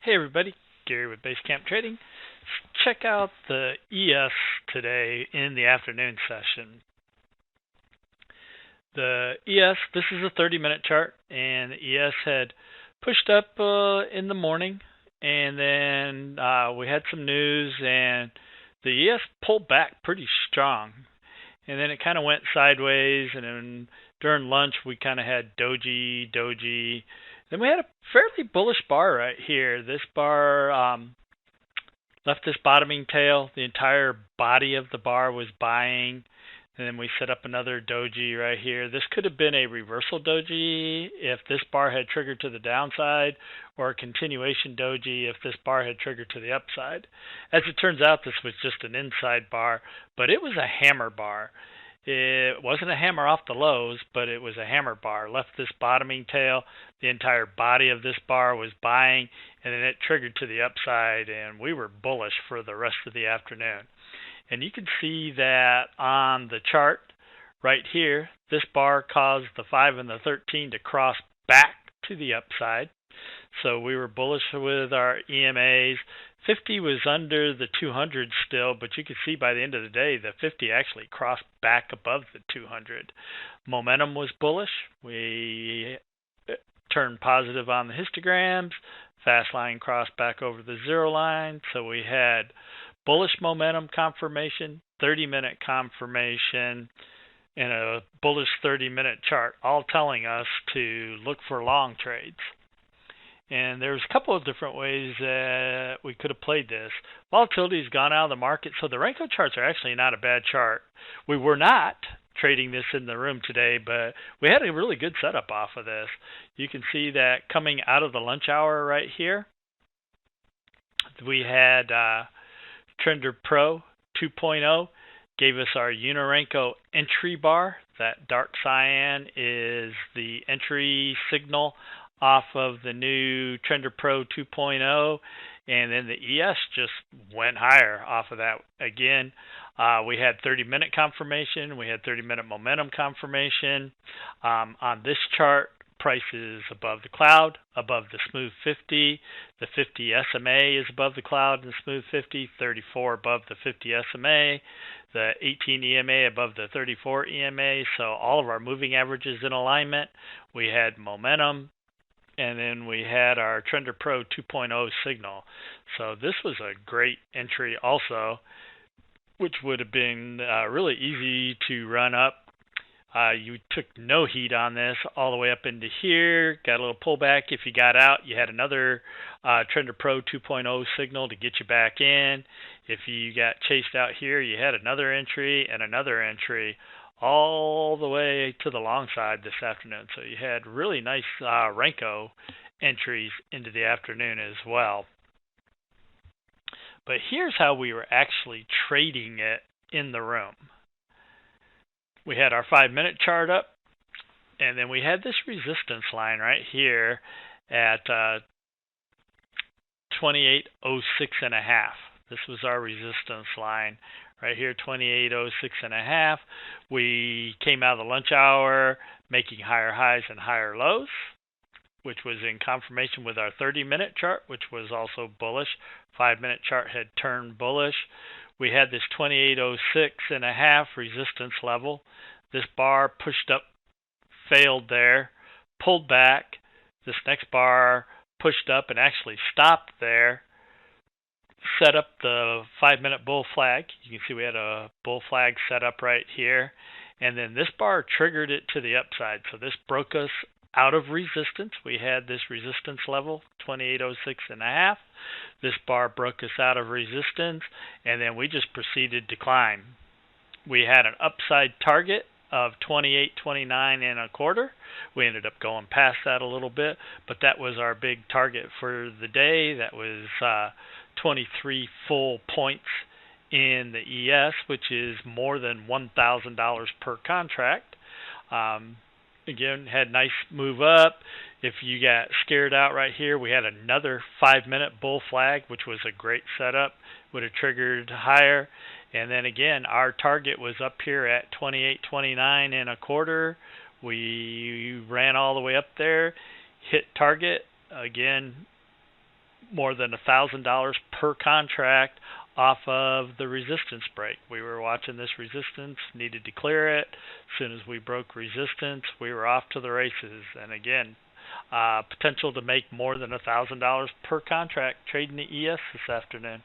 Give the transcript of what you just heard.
Hey everybody, Gary with Basecamp Trading. Check out the ES today in the afternoon session. The ES, this is a 30-minute chart, and the ES had pushed up in the morning, and then we had some news, and the ES pulled back pretty strong. And then it kind of went sideways, and then during lunch we kind of had doji. Then we had a fairly bullish bar right here. This bar left this bottoming tail. The entire body of the bar was buying. And then we set up another doji right here. This could have been a reversal doji if this bar had triggered to the downside, or a continuation doji if this bar had triggered to the upside. As it turns out, this was just an inside bar, but it was a hammer bar. It wasn't a hammer off the lows, but it was a hammer bar. Left this bottoming tail. The entire body of this bar was buying, and then it triggered to the upside, and we were bullish for the rest of the afternoon. And you can see that on the chart right here, this bar caused the 5 and the 13 to cross back to the upside. So we were bullish with our EMAs. 50 was under the 200 still, but you could see by the end of the day, the 50 actually crossed back above the 200. Momentum was bullish. We turned positive on the histograms. Fast line crossed back over the zero line. So we had bullish momentum confirmation, 30-minute confirmation, and a bullish 30-minute chart, all telling us to look for long trades. And there's a couple of different ways that we could have played this. Volatility's gone out of the market, so the Renko charts are actually not a bad chart. We were not trading this in the room today, but we had a really good setup off of this. You can see that coming out of the lunch hour right here, we had Trender Pro 2.0 gave us our Unirenko entry bar. That dark cyan is the entry signal off of the new Trender Pro 2.0, and then the ES just went higher off of that again. We had 30-minute confirmation. We had 30-minute momentum confirmation. On this chart, price is above the cloud, above the smooth 50. The 50 SMA is above the cloud and the smooth 50. 34 above the 50 SMA. The 18 EMA above the 34 EMA. So all of our moving averages in alignment. We had momentum. And then we had our Trender Pro 2.0 signal. So this was a great entry also, which would have been really easy to run up. You took no heat on this all the way up into here, got a little pullback. If you got out, you had another Trender Pro 2.0 signal to get you back in. If you got chased out here, you had another entry and another entry all the way to the long side this afternoon. So you had really nice Renko entries into the afternoon as well. But here's how we were actually trading it in the room. We had our 5-minute chart up, and then we had this resistance line right here at 2806.5. This was our resistance line right here, 2806.5. We came out of the lunch hour making higher highs and higher lows, which was in confirmation with our 30-minute chart, which was also bullish. 5-minute chart had turned bullish. We had this 2806.5 resistance level. This bar pushed up, failed there, pulled back. This next bar pushed up and actually stopped there. Set up the 5-minute bull flag. You can see we had a bull flag set up right here. And then this bar triggered it to the upside. So this broke us out of resistance. We had this resistance level, 2806.5. This bar broke us out of resistance, and then we just proceeded to climb. We had an upside target of 2829.25. We ended up going past that a little bit, but that was our big target for the day. That was 23 full points in the ES, which is more than $1,000 per contract. Again, had nice move up. If you got scared out right here, we had another 5-minute bull flag, which was a great setup. Would have triggered higher. And then again, our target was up here at 2829.25. We ran all the way up there, hit target. Again, more than $1,000 per contract off of the resistance break. We were watching this resistance, needed to clear it. As soon as we broke resistance, we were off to the races. And again, potential to make more than $1,000 per contract trading the ES this afternoon.